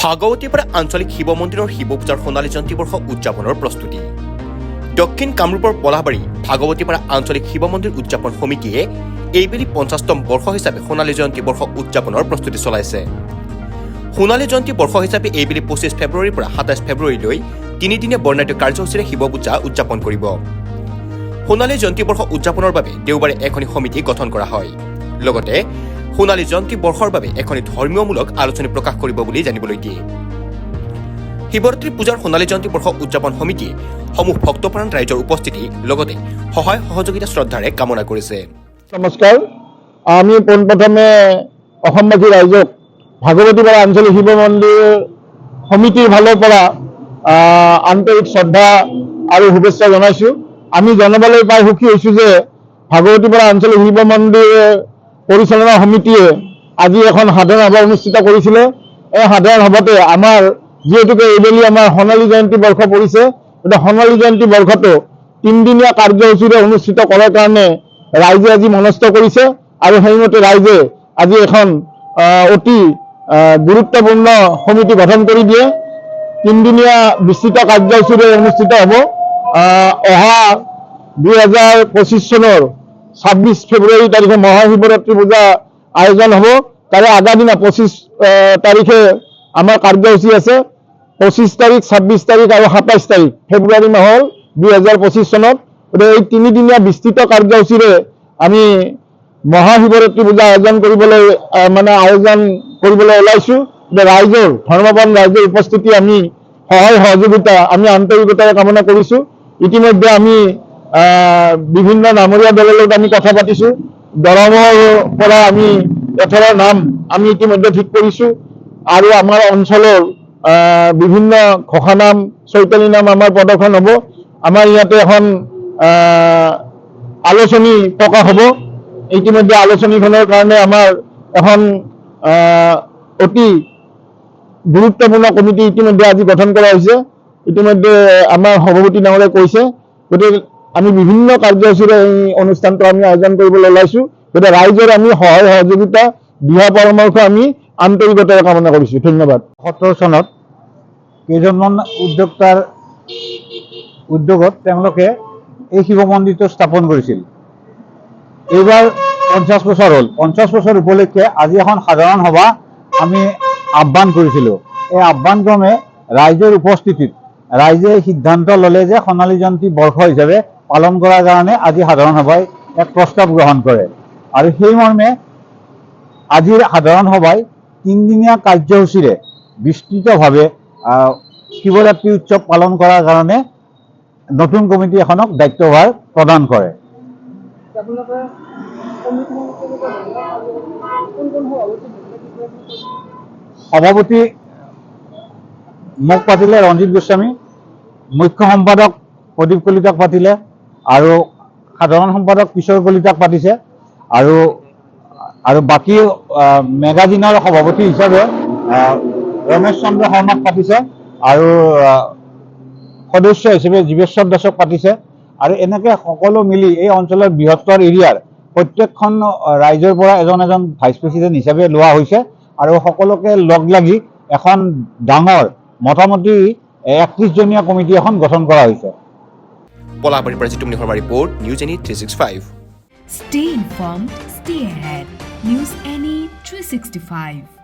ভাগৱতীপাৰা আঞ্চলিক শিৱ মন্দিৰৰ শিৱ পূজাৰ সোণালী জয়ন্তী বৰ্ষ উদযাপনৰ প্ৰস্তুতি। দক্ষিণ কামৰূপৰ পলাশবাৰী ভাগৱতীপাৰা আঞ্চলিক শিৱ মন্দিৰ উদযাপন সমিতিয়ে এইবেলি 50তম বৰ্ষ হিচাপে সোণালী জয়ন্তী বৰ্ষ উদযাপনৰ প্ৰস্তুতি চলাইছে। সোণালী জয়ন্তী বৰ্ষ হিচাপে এইবেলি 25 ফেব্ৰুৱাৰীৰ পৰা 27 ফেব্ৰুৱাৰীলৈ তিনিদিনীয়া বৰ্ণাঢ্য কাৰ্যসূচীৰে শিৱ পূজা উদযাপন কৰিব। সোণালী জয়ন্তী বৰ্ষ উদযাপনৰ বাবে দেওবাৰে এখনি সমিতি গঠন কৰা হয়। লগতে সোণালী জয়ন্তী বৰ্ষৰ বাবে এখনি ধৰ্মীয়মূলক আলোচনী প্ৰকাশ কৰিব বুলি জানিবলৈ দিয়ে। শিৱৰাত্ৰি পূজাৰ সোণালী জয়ন্তী বৰ্ষ উদযাপন সমিতিয়ে সমূহ ভক্তপ্ৰাণ ৰাইজৰ উপস্থিতি লগতে সহায় সহযোগিতা শ্ৰদ্ধাৰে কামনা কৰিছে। নমস্কাৰ। আমি পোনপ্ৰথমে অসমবাসী ৰাইজক ভাগৱতীপাৰা আঞ্চলিক শিৱ মন্দিৰ সমিতিৰ ফালৰ পৰা আন্তৰিক শ্ৰদ্ধা আৰু শুভেচ্ছা জনাইছোঁ। আমি জনাবলৈ পাই সুখী হৈছোঁ যে ভাগৱতীপাৰা আঞ্চলিক শিৱ মন্দিৰ পৰিচালনা সমিতিয়ে আজি এখন সাধাৰণ সভা অনুষ্ঠিত কৰিছিলে। এই সাধাৰণ সভাতে আমাৰ যিহেতুকে এইবেলি আমাৰ সোণালী জয়ন্তী বৰ্ষ পৰিছে, গতিকে সোণালী জয়ন্তী বৰ্ষটো তিনিদিনীয়া কাৰ্যসূচীৰে অনুষ্ঠিত কৰাৰ কাৰণে ৰাইজে আজি মনস্থ কৰিছে আৰু সেইমতে ৰাইজে আজি এখন অতি গুৰুত্বপূৰ্ণ সমিতি গঠন কৰি দিয়ে। তিনিদিনীয়া বিস্তৃত কাৰ্যসূচীৰে অনুষ্ঠিত হ'ব। অহা 2025 চনৰ 26 ফেব্ৰুৱাৰী তাৰিখে মহাশিৱৰাত্ৰি পূজা আয়োজন হ'ব। তাৰে আগা দিনা 25 তাৰিখে আমাৰ কাৰ্যসূচী আছে। 25 তাৰিখ, 26 তাৰিখ আৰু 27 তাৰিখ ফেব্ৰুৱাৰী মাহৰ 2025 চনত। গতিকে এই তিনিদিনীয়া বিস্তৃত কাৰ্যসূচীৰে আমি মহাশিৱৰাত্ৰি পূজা আয়োজন কৰিবলৈ ওলাইছোঁ। ৰাইজৰ ধৰ্মপ্ৰাণ ৰাইজৰ উপস্থিতি আমি সহায় সহযোগিতা আমি আন্তৰিকতাৰে কামনা কৰিছোঁ। ইতিমধ্যে আমি বিভিন্ন নামৰীয়া দলৰ লগত আমি কথা পাতিছোঁ। দৰঙৰ পৰা আমি এঠৰৰ নাম আমি ইতিমধ্যে ঠিক কৰিছোঁ আৰু আমাৰ অঞ্চলৰ বিভিন্ন ঘোষানাম, চৈতালী নাম আমাৰ প্ৰদৰ্শন হ'ব। আমাৰ ইয়াতে এখন আলোচনী প্ৰকাশ হ'ব। ইতিমধ্যে আলোচনীখনৰ কাৰণে আমাৰ এখন অতি গুৰুত্বপূৰ্ণ কমিটি ইতিমধ্যে আজি গঠন কৰা হৈছে। ইতিমধ্যে আমাৰ সভাপতি ডাঙৰীয়াই কৈছে। গতিকে আমি বিভিন্ন কাৰ্যসূচীৰে এই অনুষ্ঠানটো আমি আয়োজন কৰিবলৈ ওলাইছোঁ। গতিকে ৰাইজৰ আমি সহায় সহযোগিতা দিহা পৰামৰ্শ আমি আন্তৰিকতাৰে কামনা কৰিছোঁ। ধন্যবাদ। 17 চনত কেইজনমান উদ্যোক্তাৰ উদ্যোগত তেওঁলোকে এই শিৱ মন্দিৰটো স্থাপন কৰিছিল। এইবাৰ 50 বছৰ হ'ল। 50 বছৰ উপলক্ষে আজি এখন সাধাৰণ সভা আমি আহ্বান কৰিছিলোঁ। এই আহ্বানক্ৰমে ৰাইজৰ উপস্থিতিত ৰাইজে সিদ্ধান্ত ল'লে যে সোণালী জয়ন্তী বৰ্ষ হিচাপে পালন কৰাৰ কাৰণে আজি সাধাৰণ সভাই এক প্ৰস্তাৱ গ্ৰহণ কৰে আৰু সেই মৰ্মে আজিৰ সাধাৰণ সভাই তিনিদিনীয়া কাৰ্যসূচীৰে বিস্তৃতভাৱে শিৱৰাত্ৰি উৎসৱ পালন কৰাৰ কাৰণে নতুন কমিটি এখনক দায়িত্বভাৰ প্ৰদান কৰে। সভাপতি মোক পাতিলে ৰঞ্জিত গোস্বামী, মুখ্য সম্পাদক প্ৰদীপ কলিতাক পাতিলে আৰু সাধাৰণ সম্পাদক কিশোৰ কলিতাক পাতিছে আৰু বাকী মেগাজিনৰ সভাপতি হিচাপে ৰমেশ চন্দ্ৰ শৰ্মাক পাতিছে আৰু সদস্য হিচাপে জীৱেশ্বৰ দাসক পাতিছে। আৰু এনেকৈ সকলো মিলি এই অঞ্চলৰ বৃহত্তৰ এৰিয়াৰ প্ৰত্যেকখন ৰাইজৰ পৰা এজন এজন ভাইচ প্ৰেচিডেণ্ট হিচাপে লোৱা হৈছে আৰু সকলোকে লগ লাগি এখন ডাঙৰ মোটামুটি 31জনীয়া কমিটি এখন গঠন কৰা হৈছে। পলাশবাৰীৰ পৰা Jitumoni Sharma report, news any 365। Stay informed, stay ahead. News Any 365.